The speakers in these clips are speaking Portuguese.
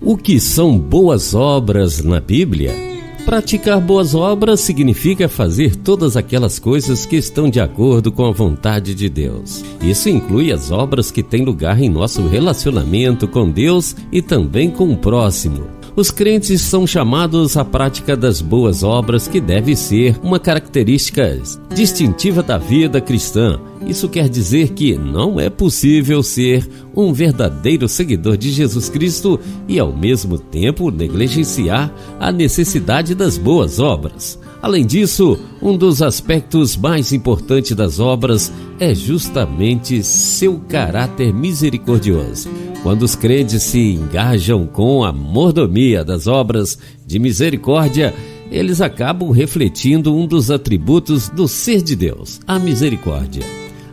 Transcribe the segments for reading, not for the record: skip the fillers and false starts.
O que são boas obras na Bíblia? Praticar boas obras significa fazer todas aquelas coisas que estão de acordo com a vontade de Deus. Isso inclui as obras que têm lugar em nosso relacionamento com Deus e também com o próximo. Os crentes são chamados à prática das boas obras, que deve ser uma característica distintiva da vida cristã. Isso quer dizer que não é possível ser um verdadeiro seguidor de Jesus Cristo e, ao mesmo tempo, negligenciar a necessidade das boas obras. Além disso, um dos aspectos mais importantes das obras é justamente seu caráter misericordioso. Quando os crentes se engajam com a mordomia das obras de misericórdia, eles acabam refletindo um dos atributos do ser de Deus, a misericórdia.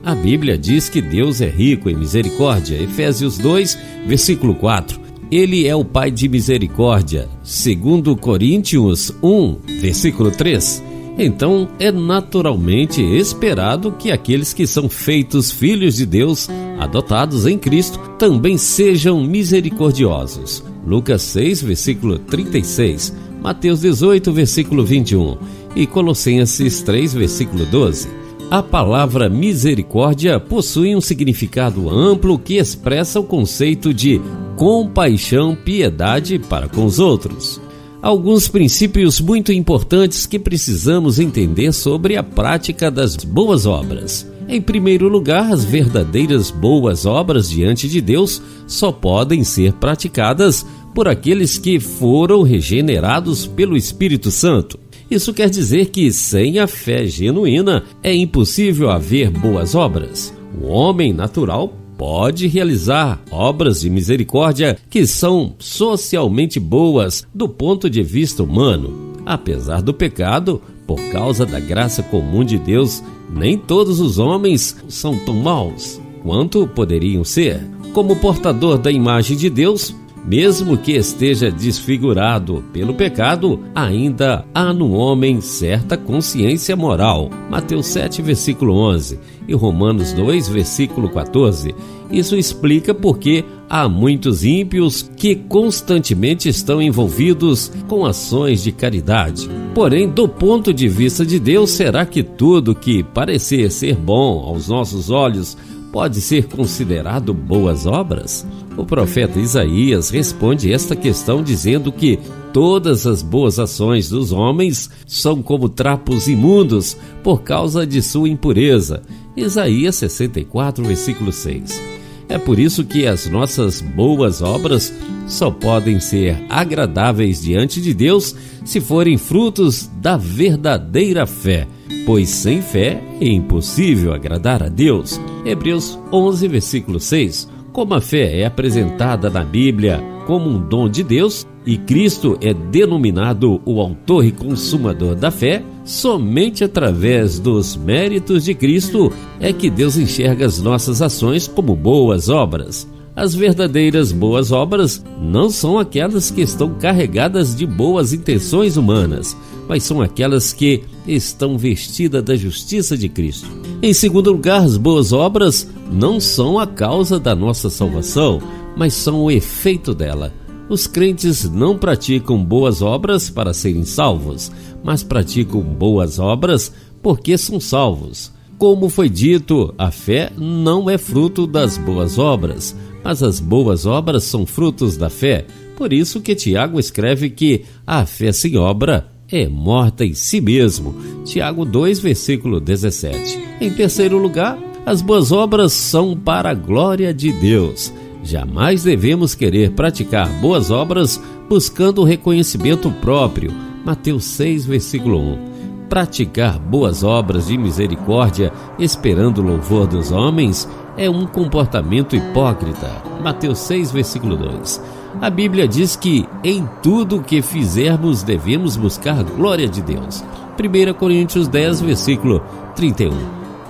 A Bíblia diz que Deus é rico em misericórdia, Efésios 2, versículo 4. Ele é o Pai de misericórdia, segundo Coríntios 1, versículo 3. Então, é naturalmente esperado que aqueles que são feitos filhos de Deus, adotados em Cristo, também sejam misericordiosos. Lucas 6, versículo 36, Mateus 18, versículo 21 e Colossenses 3, versículo 12. A palavra misericórdia possui um significado amplo que expressa o conceito de compaixão, piedade para com os outros. Alguns princípios muito importantes que precisamos entender sobre a prática das boas obras. Em primeiro lugar, as verdadeiras boas obras diante de Deus só podem ser praticadas por aqueles que foram regenerados pelo Espírito Santo. Isso quer dizer que sem a fé genuína é impossível haver boas obras. O homem natural pode realizar obras de misericórdia que são socialmente boas do ponto de vista humano. Apesar do pecado, por causa da graça comum de Deus, nem todos os homens são tão maus quanto poderiam ser. Como portador da imagem de Deus, mesmo que esteja desfigurado pelo pecado, ainda há no homem certa consciência moral. Mateus 7, versículo 11 e Romanos 2, versículo 14. Isso explica porque há muitos ímpios que constantemente estão envolvidos com ações de caridade. Porém, do ponto de vista de Deus, será que tudo que parecer ser bom aos nossos olhos pode ser considerado boas obras? O profeta Isaías responde esta questão dizendo que todas as boas ações dos homens são como trapos imundos por causa de sua impureza. Isaías 64, versículo 6. É por isso que as nossas boas obras só podem ser agradáveis diante de Deus se forem frutos da verdadeira fé, pois sem fé é impossível agradar a Deus. Hebreus 11, versículo 6. Como a fé é apresentada na Bíblia como um dom de Deus e Cristo é denominado o autor e consumador da fé, somente através dos méritos de Cristo é que Deus enxerga as nossas ações como boas obras. As verdadeiras boas obras não são aquelas que estão carregadas de boas intenções humanas, mas são aquelas que estão vestidas da justiça de Cristo. Em segundo lugar, as boas obras não são a causa da nossa salvação, mas são o efeito dela. Os crentes não praticam boas obras para serem salvos, mas praticam boas obras porque são salvos. Como foi dito, a fé não é fruto das boas obras, mas as boas obras são frutos da fé. Por isso que Tiago escreve que a fé sem obra é morta em si mesmo. Tiago 2, versículo 17. Em terceiro lugar, as boas obras são para a glória de Deus. Jamais devemos querer praticar boas obras buscando o reconhecimento próprio. Mateus 6, versículo 1. Praticar boas obras de misericórdia esperando o louvor dos homens é um comportamento hipócrita. Mateus 6, versículo 2. A Bíblia diz que em tudo o que fizermos devemos buscar a glória de Deus. 1 Coríntios 10, versículo 31.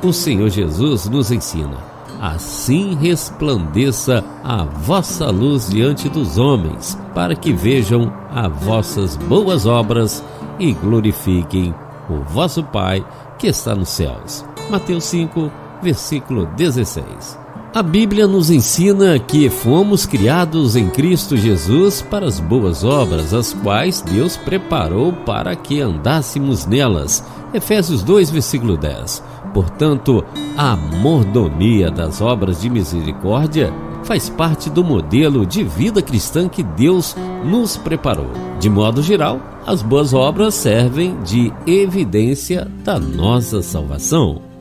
O Senhor Jesus nos ensina: assim resplandeça a vossa luz diante dos homens, para que vejam as vossas boas obras e glorifiquem o vosso Pai que está nos céus. Mateus 5, versículo 16. A Bíblia nos ensina que fomos criados em Cristo Jesus para as boas obras, as quais Deus preparou para que andássemos nelas. Efésios 2, versículo 10. Portanto, a mordomia das obras de misericórdia faz parte do modelo de vida cristã que Deus nos preparou. De modo geral, as boas obras servem de evidência da nossa salvação.